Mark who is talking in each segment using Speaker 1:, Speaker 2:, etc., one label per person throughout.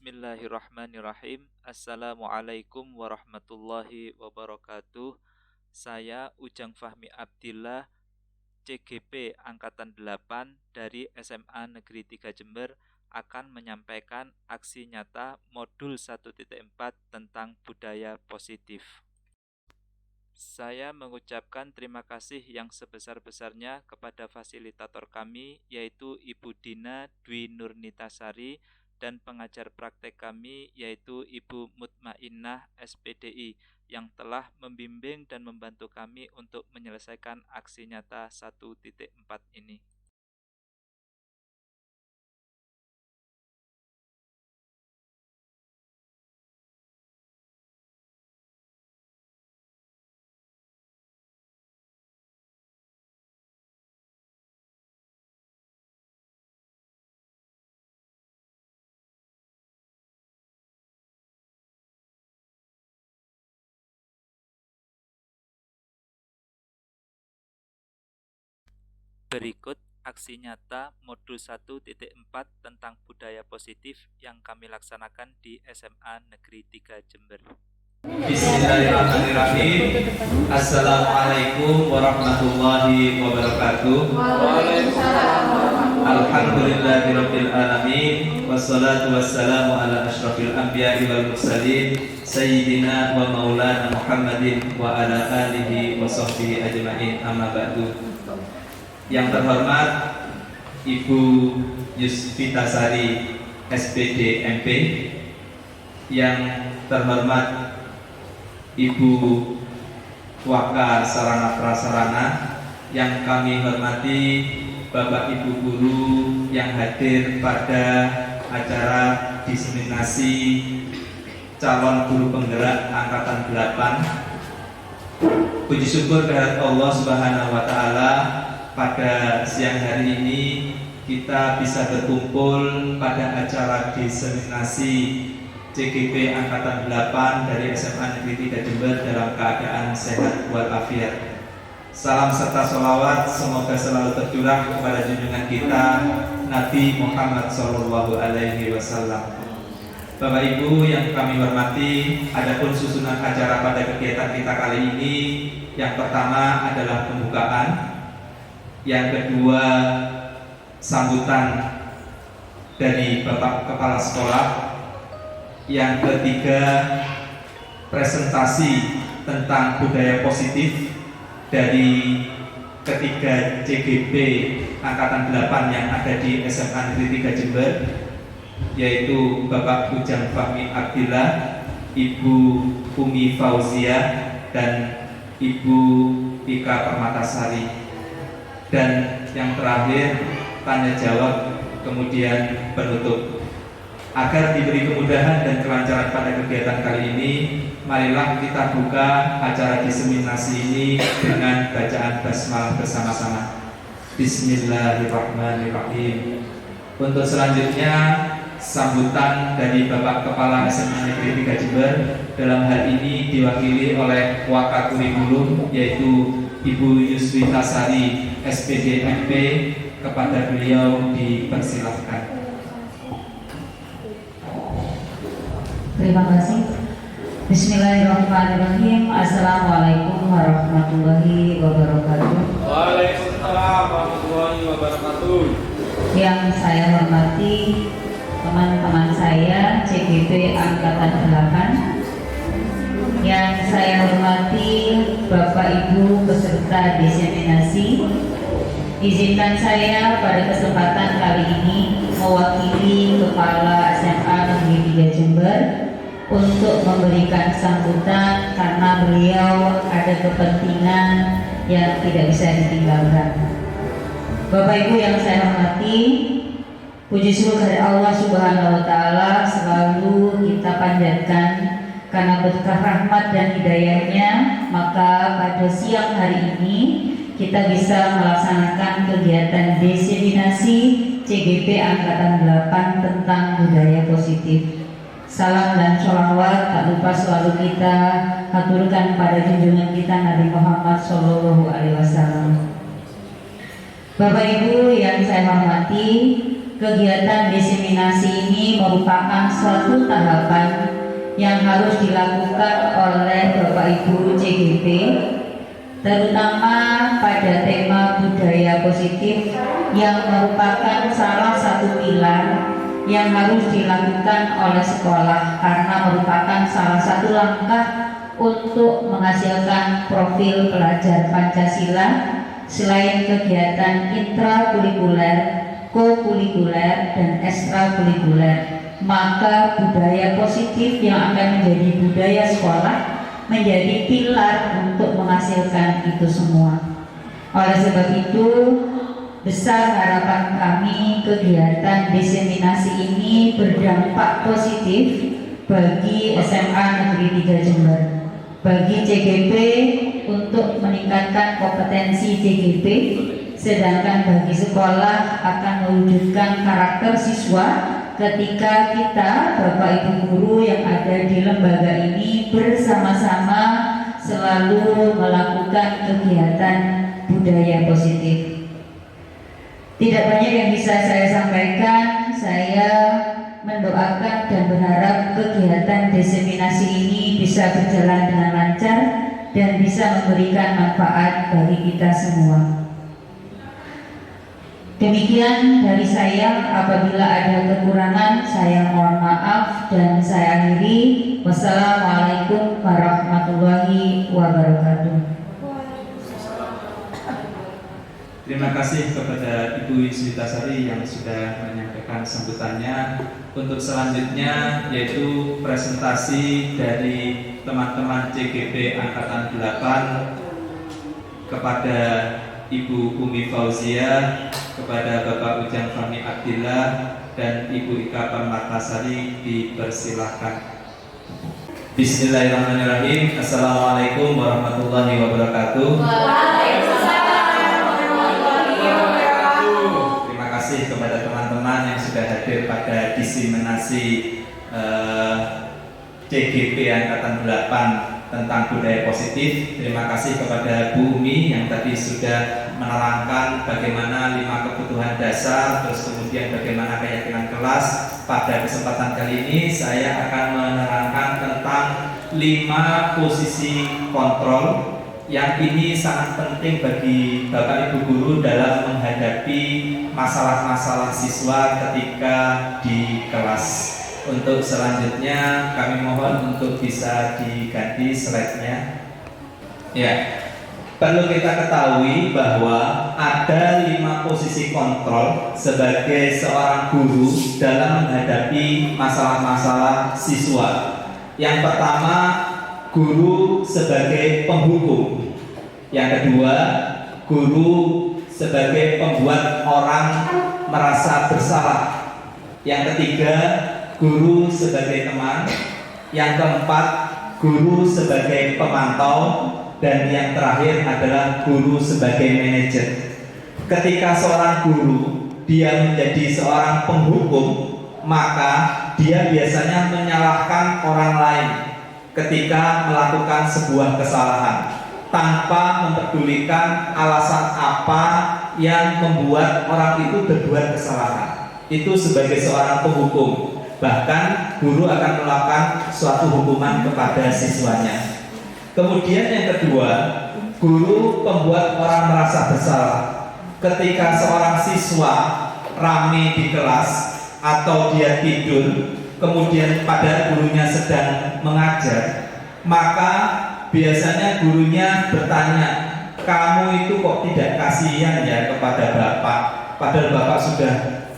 Speaker 1: Bismillahirrahmanirrahim. Assalamualaikum warahmatullahi wabarakatuh. Saya Ujang Fahmi Abdillah, CGP Angkatan 8 dari SMA Negeri 3 Jember akan menyampaikan aksi nyata modul 1.4 tentang budaya positif. Saya mengucapkan terima kasih yang sebesar-besarnya kepada fasilitator kami, yaitu Ibu Dina Dwi Nurnitasari, dan pengajar praktek kami, yaitu Ibu Mutmainnah SPDI, yang telah membimbing dan membantu kami untuk menyelesaikan aksi nyata 1.4 ini. Berikut aksi nyata modul 1.4 tentang budaya positif yang kami laksanakan di SMA Negeri 3 Jember.
Speaker 2: Bismillahirrahmanirrahim. Assalamualaikum warahmatullahi wabarakatuh. Alhamdulillahirabbil alamin. Wassalatu wassalamu ala asyrafil anbiya'i wal mursalin sayyidina wa maulana Muhammadin wa ala alihi wa sahbihi ajma'in, amma ba'du. Yang terhormat Ibu Yusvitasari SPD MP, yang terhormat Ibu Waka Sarana Prasarana, yang kami hormati Bapak Ibu guru yang hadir pada acara diseminasi calon guru penggerak Angkatan 8. Puji syukur kehadirat Allah Subhanahu wa Ta'ala, pada siang hari ini kita bisa berkumpul pada acara diseminasi CGP Angkatan 8 dari SMA Negeri 3 Jember dalam keadaan sehat walafiat. Salam serta sholawat semoga selalu tercurah kepada junjungan kita Nabi Muhammad SAW. Bapak Ibu yang kami hormati, adapun susunan acara pada kegiatan kita kali ini, yang pertama adalah pembukaan, yang kedua sambutan dari Bapak Kepala Sekolah, yang ketiga presentasi tentang budaya positif dari ketiga CGP Angkatan 8 yang ada di SMA Negeri 3 Jember, yaitu Bapak Ujang Fahmi Abdillah, Ibu Umi Fauzia, dan Ibu Ika Permatasari. Dan yang terakhir tanya jawab, kemudian penutup. Agar diberi kemudahan dan kelancaran pada kegiatan kali ini, marilah kita buka acara diseminasi ini dengan bacaan basmalah bersama-sama. Bismillahirrahmanirrahim. Untuk selanjutnya sambutan dari Bapak Kepala SMA Negeri 3 Jember, dalam hal ini diwakili oleh Waka Kurikulum, yaitu Ibu Yusvitasari SPD MP. Kepada beliau dipersilahkan.
Speaker 3: Terima kasih. Bismillahirrahmanirrahim. Assalamualaikum warahmatullahi wabarakatuh.
Speaker 4: Waalaikumsalam warahmatullahi wabarakatuh.
Speaker 3: Yang saya hormati teman-teman saya CGP Angkatan 8, yang saya hormati Bapak Ibu peserta diseminasi, izinkan saya pada kesempatan kali ini mewakili Kepala SMA Negeri 3 Jember untuk memberikan sambutan karena beliau ada kepentingan yang tidak bisa ditinggalkan. Bapak Ibu yang saya hormati, puji syukur dari Allah Subhanahu wa Ta'ala selalu kita panjatkan karena berkah rahmat dan hidayahnya, maka pada siang hari ini kita bisa melaksanakan kegiatan diseminasi CGP Angkatan 8 tentang budaya positif. Salam dan sholawat tak lupa selalu kita haturkan pada junjungan kita Nabi Muhammad SAW. Bapak Ibu yang saya hormati, kegiatan diseminasi ini merupakan suatu tahapan yang harus dilakukan oleh Bapak Ibu CGP, terutama pada tema budaya positif yang merupakan salah satu pilar yang harus dilakukan oleh sekolah karena merupakan salah satu langkah untuk menghasilkan profil pelajar Pancasila selain kegiatan intrakurikuler, kokurikuler, dan ekstrakurikuler. Maka budaya positif yang akan menjadi budaya sekolah menjadi pilar untuk menghasilkan itu semua. Oleh sebab itu, besar harapan kami kegiatan diseminasi ini berdampak positif bagi SMA Negeri 3 Jember, bagi CGP untuk meningkatkan kompetensi CGP, sedangkan bagi sekolah akan mewujudkan karakter siswa ketika kita, Bapak Ibu guru yang ada di lembaga ini bersama-sama selalu melakukan kegiatan budaya positif. Tidak banyak yang bisa saya sampaikan. Saya mendoakan dan berharap kegiatan diseminasi ini bisa berjalan dengan lancar dan bisa memberikan manfaat bagi kita semua. Demikian dari saya. Apabila ada kekurangan, saya mohon maaf dan saya akhiri. Wassalamualaikum warahmatullahi wabarakatuh.
Speaker 2: Terima kasih kepada Ibu Yuswitasari yang sudah menyampaikan sambutannya. Untuk selanjutnya yaitu presentasi dari teman-teman CGP Angkatan 8 kepada Ibu Umi Fauzia, kepada Bapak Ujang Fahmi Abdillah, dan Ibu Ika Permatasari dipersilahkan. Bismillahirrahmanirrahim. Assalamualaikum warahmatullahi wabarakatuh. Terima kasih kepada teman-teman yang sudah hadir pada diseminasi CGP Angkatan 8 tentang budaya positif. Terima kasih kepada Bu Umi yang tadi sudah menerangkan bagaimana 5 kebutuhan dasar, terus kemudian bagaimana keyakinan kelas. Pada kesempatan kali ini saya akan menerangkan tentang 5 posisi kontrol yang ini sangat penting bagi Bapak Ibu guru dalam menghadapi masalah-masalah siswa ketika di kelas. Untuk selanjutnya kami mohon untuk bisa diganti slide-nya. Ya, perlu kita ketahui bahwa ada 5 posisi kontrol sebagai seorang guru dalam menghadapi masalah-masalah siswa. Yang pertama, guru sebagai penghukum. Yang kedua, guru sebagai pembuat orang merasa bersalah. Yang ketiga, guru sebagai teman. Yang keempat, guru sebagai pemantau. Dan yang terakhir adalah guru sebagai manajer. Ketika seorang guru dia menjadi seorang penghukum, maka dia biasanya menyalahkan orang lain ketika melakukan sebuah kesalahan tanpa mempedulikan alasan apa yang membuat orang itu berbuat kesalahan. Itu sebagai seorang penghukum. Bahkan guru akan melakukan suatu hukuman kepada siswanya. Kemudian yang kedua, guru pembuat orang merasa bersalah. Ketika seorang siswa rame di kelas atau dia tidur, kemudian pada gurunya sedang mengajar, maka biasanya gurunya bertanya, kamu itu kok tidak kasihan ya kepada bapak, padahal bapak sudah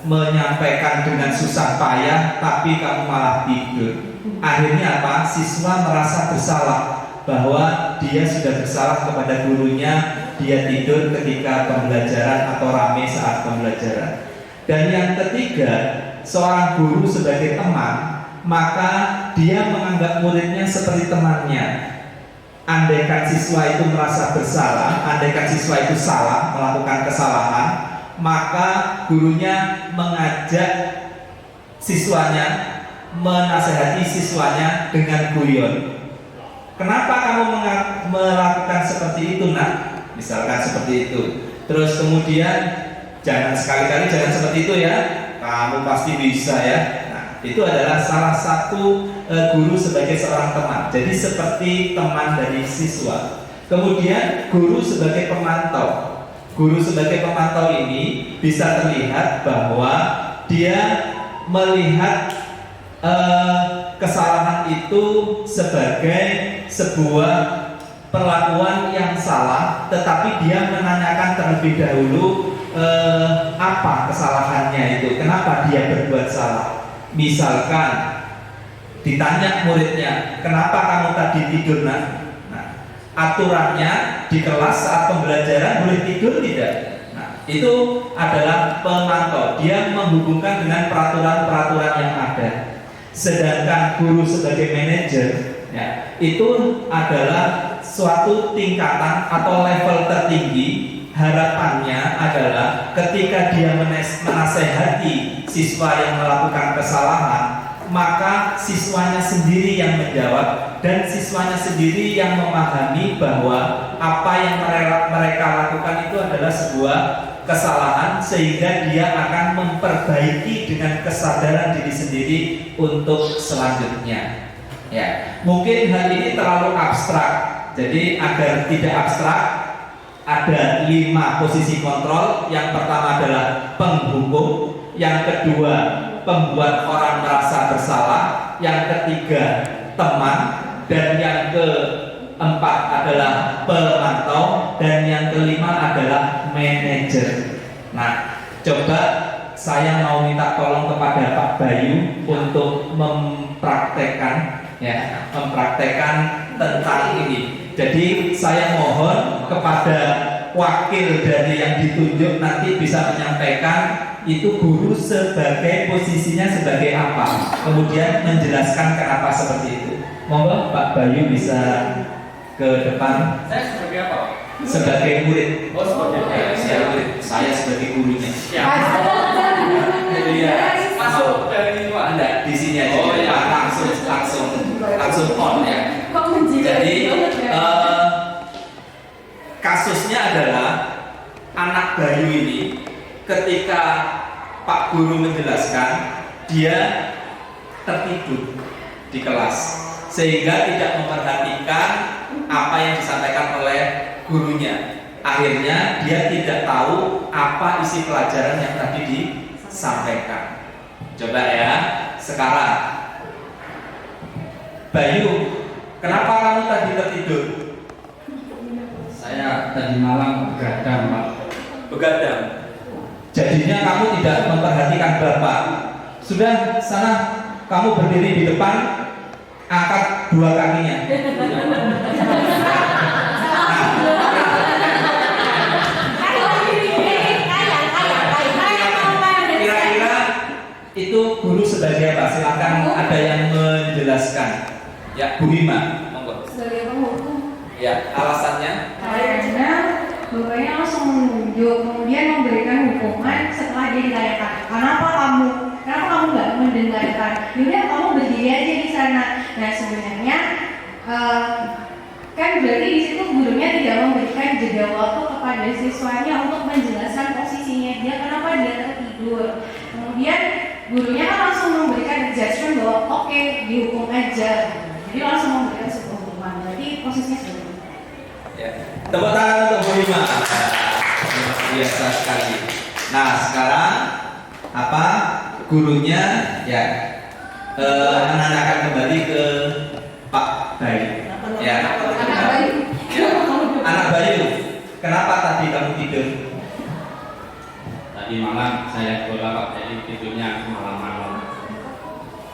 Speaker 2: menyampaikan dengan susah payah, tapi kamu malah tidur. Akhirnya apa? Siswa merasa bersalah bahwa dia sudah bersalah kepada gurunya, dia tidur ketika pembelajaran atau rame saat pembelajaran. Dan yang ketiga, seorang guru sebagai teman, maka dia menganggap muridnya seperti temannya. Andaikan siswa itu merasa bersalah, andaikan siswa itu salah, melakukan kesalahan, maka gurunya mengajak siswanya, menasehati siswanya dengan guyon. Kenapa kamu melakukan seperti itu, nak? Misalkan seperti itu. Terus kemudian jangan sekali-kali jangan seperti itu ya. kamu pasti bisa ya. Nah, itu adalah salah satu guru sebagai seorang teman. Jadi seperti teman dari siswa. Kemudian guru sebagai pemantau. Guru sebagai pemantau ini bisa terlihat bahwa dia melihat kesalahan itu sebagai sebuah perlakuan yang salah, tetapi dia menanyakan terlebih dahulu apa kesalahannya itu, kenapa dia berbuat salah. Misalkan ditanya muridnya, kenapa kamu tadi tidur nak? Aturannya di kelas saat pembelajaran boleh tidur tidak? Nah, itu adalah pemantau. Dia menghubungkan dengan peraturan-peraturan yang ada. Sedangkan guru sebagai manajer, ya, itu adalah suatu tingkatan atau level tertinggi. Harapannya adalah ketika dia menasehati siswa yang melakukan kesalahan, maka siswanya sendiri yang menjawab dan siswanya sendiri yang memahami bahwa apa yang mereka lakukan itu adalah sebuah kesalahan, sehingga dia akan memperbaiki dengan kesadaran diri sendiri untuk selanjutnya. Ya, mungkin hal ini terlalu abstrak. Jadi agar tidak abstrak, ada 5 posisi kontrol. Yang pertama adalah penghukum, yang kedua pembuat orang merasa bersalah, yang ketiga teman, dan yang keempat adalah pemantau, dan yang kelima adalah manajer. Nah, coba saya mau minta tolong kepada Pak Bayu untuk mempraktekkan tentang ini. Jadi saya mohon kepada wakil dari yang ditunjuk nanti bisa menyampaikan itu guru sebagai posisinya sebagai apa, kemudian menjelaskan kenapa seperti itu. Monggo Pak Bayu bisa ke depan.
Speaker 4: Saya sebagai apa?
Speaker 2: Sebagai murid.
Speaker 4: Oh, sebagai
Speaker 2: murid. Saya sebagai gurunya.
Speaker 4: Ya. Jadi ya, masuk dari luar.
Speaker 2: Anda di sini aja.
Speaker 4: Oh, ya.
Speaker 2: Langsung on ya. Jadi kasusnya adalah anak Bayu ini ketika Pak Guru menjelaskan, dia tertidur di kelas sehingga tidak memperhatikan apa yang disampaikan oleh gurunya. Akhirnya dia tidak tahu apa isi pelajaran yang tadi disampaikan. Coba ya, sekarang Bayu, kenapa kamu tadi tertidur?
Speaker 5: Saya tadi malam begadang, Pak.
Speaker 2: Begadang. Jadinya kamu tidak memperhatikan Bapak. Sudah, sana kamu berdiri di depan, angkat 2 kakinya. Kira-kira itu guru sebagai apa? Silakan ada yang menjelaskan. Ya, Bu Hima, monggo.
Speaker 6: Sebagai penghukum.
Speaker 2: Ya, alasannya?
Speaker 6: Karena bapaknya langsung menunjuk, kemudian memberikan hukuman setelah dia ditanyakan, kenapa kamu nggak mendengarkan? Yaudah kamu berdiri aja di sana. Nah sebenarnya kan berarti di situ gurunya tidak memberikan jeda waktu kepada siswanya untuk menjelaskan posisinya dia kenapa dia tertidur. Kemudian gurunya kan langsung memberikan judgement bahwa oke, dihukum aja. Jadi langsung memberikan sebuah hukuman. Berarti posisinya sudah.
Speaker 2: Ya. Tepuk tangan untuk Bu Hima. Biasa sekali. Nah sekarang apa? Gurunya ya menanyakan kembali ke Pak Bayu. Ya. Anak Bayu, kenapa tadi kamu tidur?
Speaker 5: Tadi malam saya bola, Pak, jadi tidurnya malam-malam.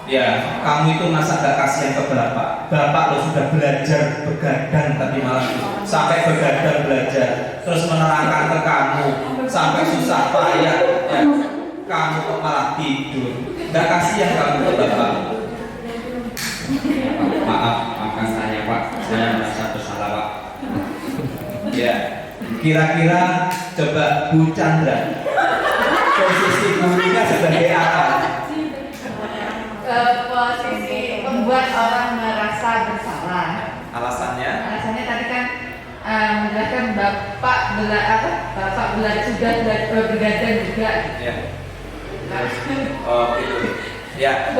Speaker 2: Ya, kamu itu masa gak kasihan ke Bapak? Bapak lo sudah belajar begadang tadi malam itu, sampai begadang belajar, terus menerangkan ke kamu sampai susah payah, ya. Kamu kok malah tidur? Gak kasihan kamu ke Bapak?
Speaker 5: Maafkan saya, Pak. Saya merasa bersalah, Pak.
Speaker 2: Ya, kira-kira coba Bu Chandra, posisi gurunya sebagai apa?
Speaker 6: Posisi membuat orang merasa bersalah.
Speaker 2: Alasannya?
Speaker 6: Alasannya tadi kan menjelaskan Bapak sudah begadang juga.
Speaker 2: Ya. Ya,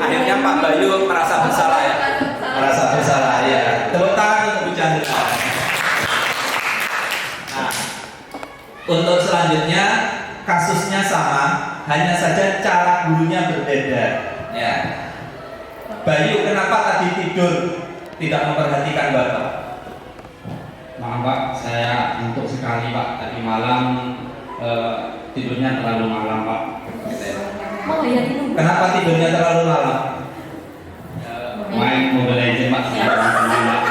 Speaker 2: akhirnya Pak Bayu merasa bersalah ya. Merasa bersalah ya. Tepuk tangan untuk Bu Chandra. Nah, untuk selanjutnya kasusnya sama, hanya saja cara gurunya berbeda. Ya. Bayu, kenapa tadi tidur tidak memperhatikan Bapak?
Speaker 5: Maaf Pak, saya ngantuk sekali Pak. Tadi malam tidurnya terlalu malam Pak.
Speaker 2: Kenapa tidurnya terlalu malam?
Speaker 5: Main Mobile Legends Pak sama teman-teman Pak.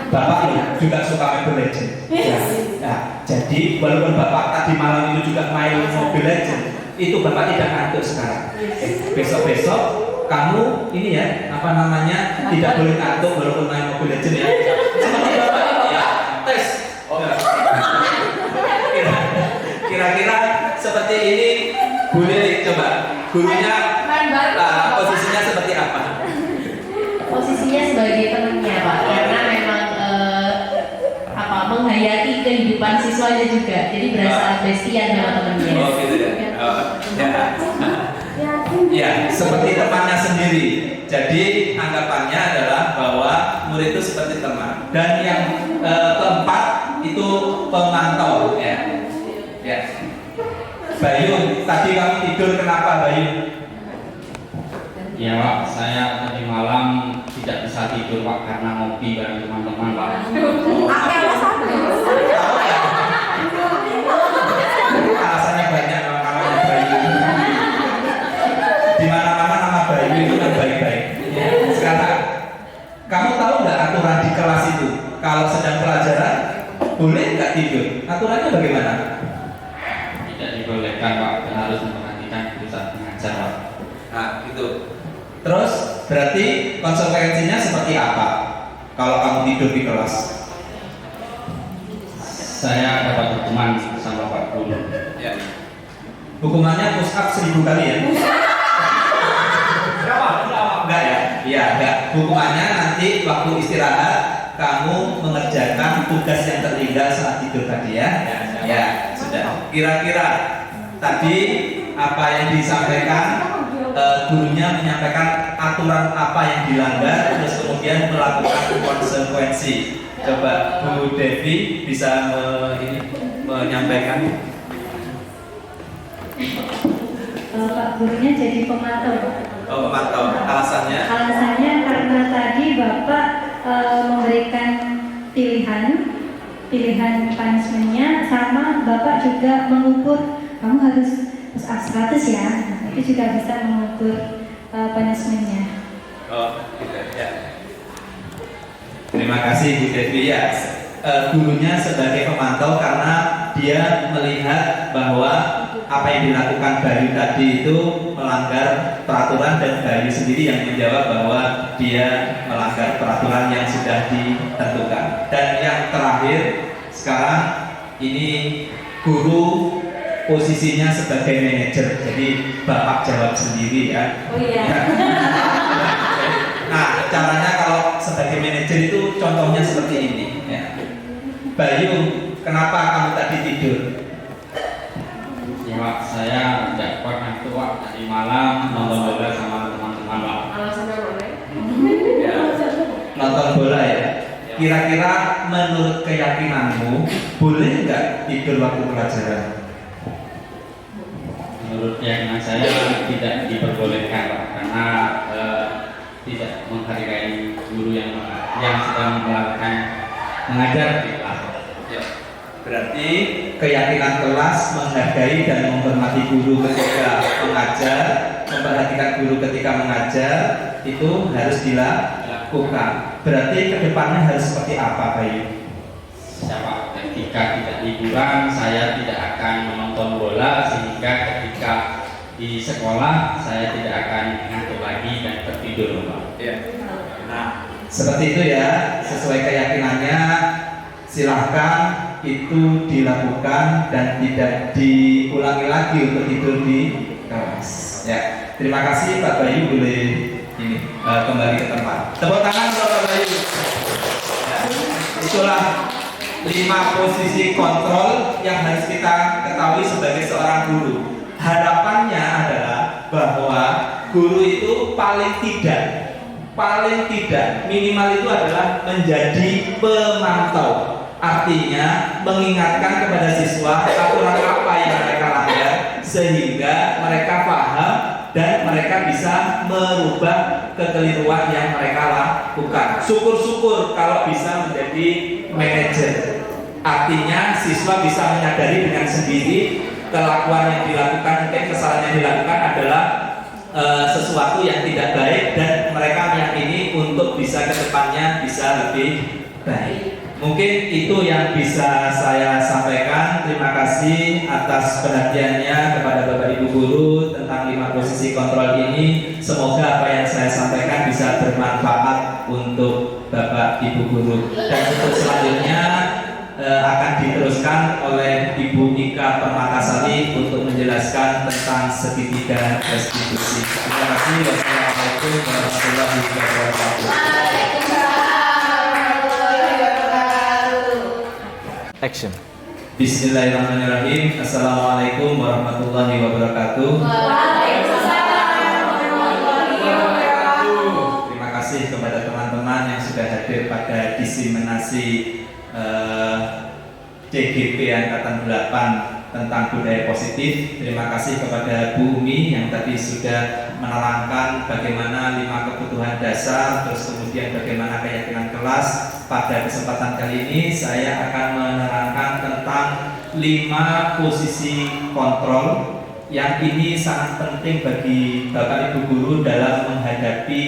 Speaker 2: Bapak juga suka Mobile Legends. Ya. Nah, jadi walaupun Bapak tadi malam itu juga main Mobile Legends, itu Bapak tidak ngantuk sekarang. Besok-besok kamu ini ya, apa namanya, tidak boleh ngantuk walaupun main Mobile Legends ya. Seperti Bapak ini ya, tes. Kira-kira seperti ini boleh coba gurunya posisinya seperti apa?
Speaker 6: Posisinya sebagai temannya Pak, karena memang menghayati kehidupan siswanya juga, jadi berasa bestian sama temannya.
Speaker 2: Oh gitu ya. Ya, seperti temannya sendiri. Jadi anggapannya adalah bahwa murid itu seperti teman. Dan yang keempat itu pemantau ya. Ya. Bayu, tadi kamu tidur kenapa Bayu?
Speaker 5: Iya Pak, saya tadi malam tidak bisa tidur Pak karena ngopi bareng teman-teman Pak.
Speaker 2: Alasannya banyak namanya Bayu. Di mana-mana nama Bayu itu kan baik-baik. Sekarang, kamu tahu nggak aturan di kelas itu? Kalau sedang pelajaran boleh nggak tidur? Aturannya bagaimana?
Speaker 5: Tidak dibolehkan Pak, dan harus memperhatikan pusat pengajar Pak.
Speaker 2: Nah, gitu. Terus berarti konsekuensinya seperti apa kalau kamu tidur di kelas?
Speaker 5: Saya dapat hukuman sama Pak Guru.
Speaker 2: Ya. Hukumannya push up 1000 kali ya? Enggak ya? Iya, enggak. Hukumannya nanti waktu istirahat kamu mengerjakan tugas yang tertinggal saat tidur tadi ya? Ya, sudah. Kira-kira tadi apa yang disampaikan, gurunya menyampaikan aturan apa yang dilanggar, terus kemudian melakukan konsekuensi. Coba Bu Devi bisa menyampaikan.
Speaker 7: Pak gurunya jadi pemantau.
Speaker 2: Oh, pemantau. Alasannya?
Speaker 7: Alasannya karena tadi Bapak memberikan pilihan punishment-nya, sama Bapak juga mengukur kamu harus A100 ya. Itu juga bisa mengukur punishment-nya.
Speaker 2: Oh, gitu ya. Terima kasih Bu Devi ya. Gurunya sebagai pemantau karena dia melihat bahwa apa yang dilakukan Bayu tadi itu melanggar peraturan, dan Bayu sendiri yang menjawab bahwa dia melanggar peraturan yang sudah ditentukan. Dan yang terakhir sekarang ini guru posisinya sebagai manajer, jadi Bapak jawab sendiri ya.
Speaker 6: Oh iya.
Speaker 2: Nah, caranya kalau sebagai manajer itu contohnya seperti ini ya. Bayu, kenapa kamu tadi tidur?
Speaker 5: Ya Pak, saya tidak kuat ngantuk Pak. Tadi malam nonton bola sama teman-teman Pak.
Speaker 6: Alasannya boleh?
Speaker 2: Ya, nonton bola ya. Kira-kira menurut keyakinanmu boleh nggak tidur waktu pelajaran?
Speaker 5: Menurut keyakinan saya tidak diperbolehkan Pak, karena tidak menghargai guru yang sedang melakukan mengajar di kelas.
Speaker 2: Ya. Berarti keyakinan kelas menghargai dan menghormati guru ketika mengajar, memperhatikan guru ketika mengajar itu harus dilakukan. Berarti kedepannya harus seperti apa, Bayu?
Speaker 5: Siapa ketika tidak liburan saya tidak akan menonton bola, sehingga ketika di sekolah saya tidak akan ngantuk lagi dan tertidur Pak.
Speaker 2: Ya. Nah, seperti itu ya, sesuai keyakinannya silahkan itu dilakukan dan tidak diulangi lagi untuk tidur di kelas. Ya, terima kasih Pak Bayu, boleh ini kembali ke tempat. Tepuk tangan untuk Pak Bayu. Ya, itulah 5 posisi kontrol yang harus kita ketahui sebagai seorang guru. harapannya adalah bahwa guru itu paling tidak minimal itu adalah menjadi pemantau, artinya mengingatkan kepada siswa aturan apa yang mereka langgar sehingga mereka paham dan mereka bisa merubah kekeliruan yang mereka lakukan. Syukur-syukur kalau bisa menjadi manajer, artinya siswa bisa menyadari dengan sendiri kelakuan yang dilakukan, mungkin kesalahan yang dilakukan adalah sesuatu yang tidak baik dan mereka meyakini untuk bisa ke depannya bisa lebih baik. Mungkin itu yang bisa saya sampaikan. Terima kasih atas perhatiannya kepada Bapak Ibu Guru tentang 5 posisi kontrol ini. Semoga apa yang saya sampaikan bisa bermanfaat untuk Bapak Ibu Guru. Dan untuk selanjutnya akan diteruskan oleh Ibu Ika Permatasari untuk menjelaskan tentang segitiga restitusi. Terima kasih. Wassalamualaikum warahmatullahi wabarakatuh.
Speaker 8: Action.
Speaker 2: Bismillahirrahmanirrahim. Assalamualaikum warahmatullahi wabarakatuh. Terima kasih kepada teman-teman yang sudah hadir pada diseminasi CGP Angkatan 8 tentang budaya positif. Terima kasih kepada Bu Umi yang tadi sudah menerangkan bagaimana 5 kebutuhan dasar, terus kemudian bagaimana keyakinan kelas. Pada kesempatan kali ini saya akan menerangkan tentang 5 posisi kontrol yang ini sangat penting bagi Bapak Ibu Guru dalam menghadapi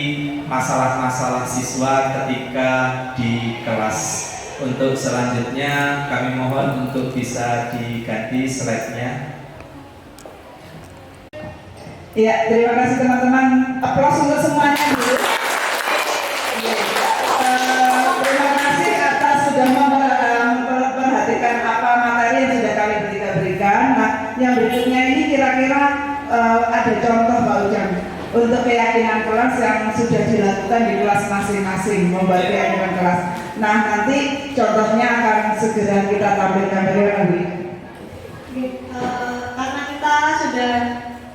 Speaker 2: masalah-masalah siswa ketika di kelas. Untuk selanjutnya kami mohon untuk bisa diganti slide-nya.
Speaker 9: Ya, terima kasih teman-teman. Aplaus untuk semuanya dulu. Terima kasih atas sudah memperhatikan apa materi yang sudah kami berikan. Nah, yang berikutnya ini kira-kira ada contoh Pak Ujang untuk keyakinan kelas yang sudah dilakukan di kelas masing-masing, membuat keyakinan kelas. Nah, nanti contohnya akan segera kita tampilkan lagi.
Speaker 7: Karena kita sudah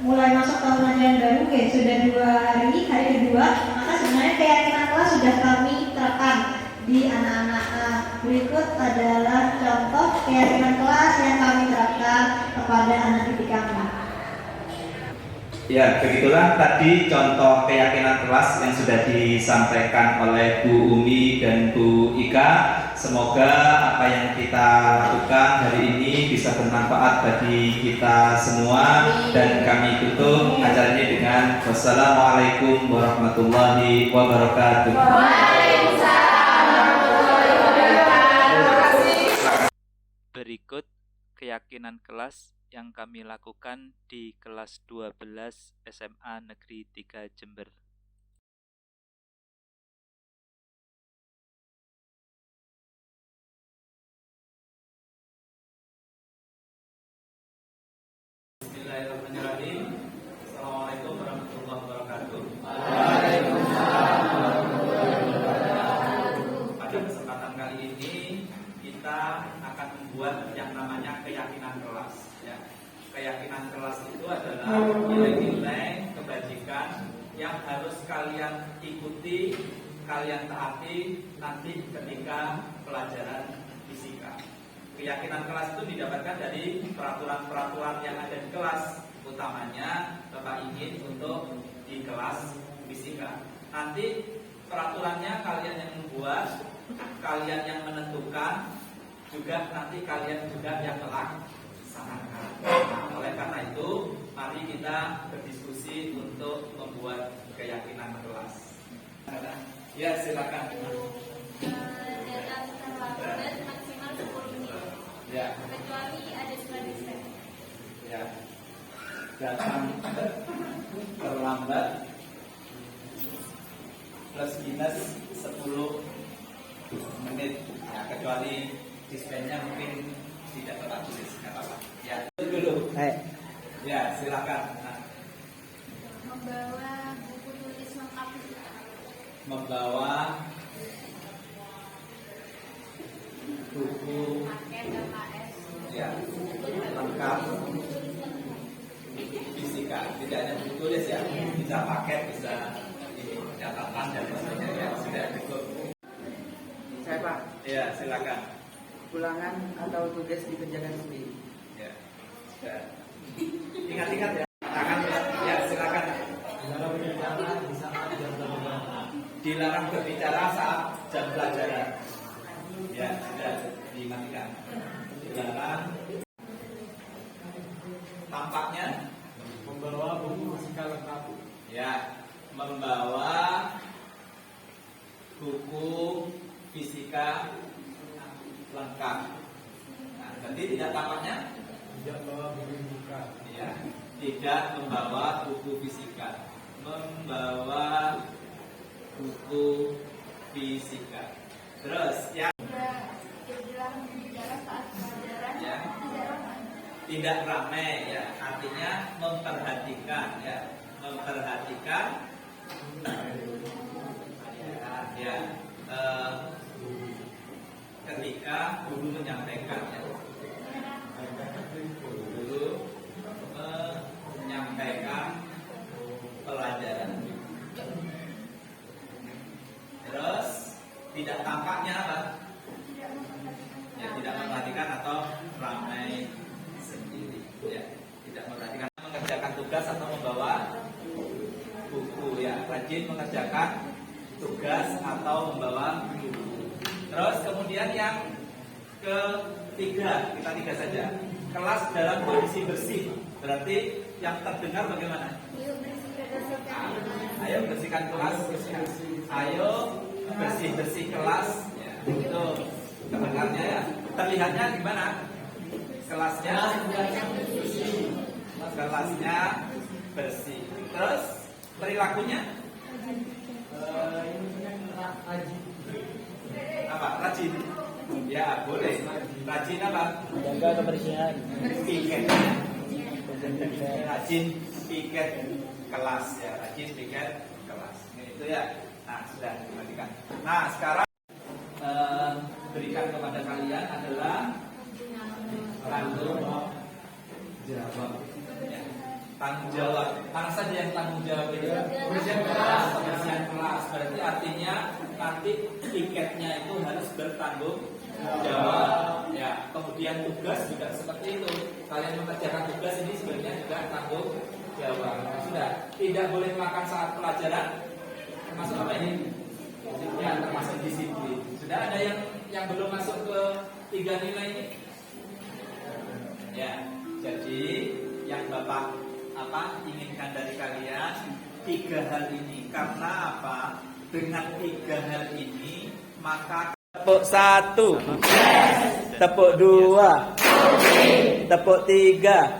Speaker 7: mulai masuk tahun ajaran baru, sudah 2 hari kedua, maka sebenarnya keyakinan kelas sudah kami terapkan di anak-anak. Berikut adalah contoh keyakinan kelas yang kami terapkan kepada anak didik kami.
Speaker 2: Ya, begitulah tadi contoh keyakinan kelas yang sudah disampaikan oleh Bu Umi dan Bu Ika. Semoga apa yang kita lakukan hari ini bisa bermanfaat bagi kita semua. Dan kami tutup acara ini dengan wassalamualaikum warahmatullahi wabarakatuh.
Speaker 1: Berikut keyakinan kelas yang kami lakukan di kelas 12 SMA Negeri 3 Jember.
Speaker 2: Bismillahirrahmanirrahim. Assalamualaikum warahmatullahi wabarakatuh. Pada kesempatan kali ini kita akan membuat yang namanya keyakinan kelas. Keyakinan kelas itu adalah nilai-nilai kebajikan yang harus kalian ikuti, kalian taati nanti ketika pelajaran fisika. Keyakinan kelas itu didapatkan dari peraturan-peraturan yang ada di kelas, utamanya Bapak ingin untuk di kelas fisika. Nanti peraturannya kalian yang membuat, kalian yang menentukan, juga nanti kalian juga yang melaksanakan. Nah, oleh karena itu, mari kita berdiskusi untuk membuat keyakinan kelas. Ya, silakan.
Speaker 10: Maksimal 10 menit.
Speaker 2: Ya.
Speaker 10: Kecuali ada surat desain.
Speaker 2: Ya. Datang terlambat plus minus 10 menit. Ya, kecuali dispennya mungkin tidak tepat tulis, nggak apa-apa. Ya, dulu. Ya, silakan. Nah.
Speaker 10: Membawa buku tulis lengkap.
Speaker 2: Membawa buku
Speaker 10: paket LKS.
Speaker 2: ya lengkap Ya, tidak hanya buku tulis ya, bisa paket, bisa ini catatan dan sebagainya ya, sudah cukup.
Speaker 8: Saya Pak.
Speaker 2: Ya, silakan.
Speaker 8: Ulangan atau tugas dikerjakan sendiri.
Speaker 2: Ya, sudah. Ingat-ingat ya. Tangan ya, silakan. Dilarang berbicara saat jam pelajaran. Ya, sudah dimatikan. Dilarang. Tampaknya membawa buku fisika lengkap. Ya, membawa buku fisika lengkap. Nah, berarti tidak tampaknya? Tidak membawa buku fisika. Ya, tidak membawa buku fisika. Membawa buku fisika. Terus ya. Ya. Tidak ramai ya, artinya memperhatikan ya, memperhatikan ya, ketika guru menyampaikan ya, guru menyampaikan pelajaran. Terus tidak tampaknya apa? Ya, tidak memperhatikan atau ramai sendiri ya, tidak memperhatikan, mengerjakan tugas atau membawa buku ya, rajin mengerjakan tugas atau membawa buku. Terus kemudian yang ketiga, kita tiga saja, kelas dalam kondisi bersih, berarti yang terdengar bagaimana? Ayo bersihkan kelas, ayo bersih kelas ya, itu terdengarnya ya. Terlihatnya gimana? Kelasnya bersih. Terus perilakunya apa? Rajin. Ya boleh. Rajin apa?
Speaker 8: Jaga kebersihan.
Speaker 2: Piket. Rajin piket kelas ya. Rajin piket kelas. Itu ya. Nah sudah dimatikan. Nah sekarang berikan kepada kalian adalah tanggung jawab. Ya. Tanggung jawab. Mana saja yang tanggung jawab itu? Kebersihan kelas. Berarti artinya nanti tiketnya itu harus bertanggung jawab. Ya. Kemudian tugas juga seperti itu. Kalian mengerjakan tugas ini sebenarnya juga tanggung jawab. Sudah. Tidak boleh makan saat pelajaran. Termasuk apa ini? Ya, termasuk disiplin. Sudah ada yang belum masuk ke 3 nilai ini? Ya, jadi yang Bapak inginkan dari kalian 3 hal ini. Karena apa? Dengan 3 hal ini maka tepuk 1, tepuk 2, tepuk 3.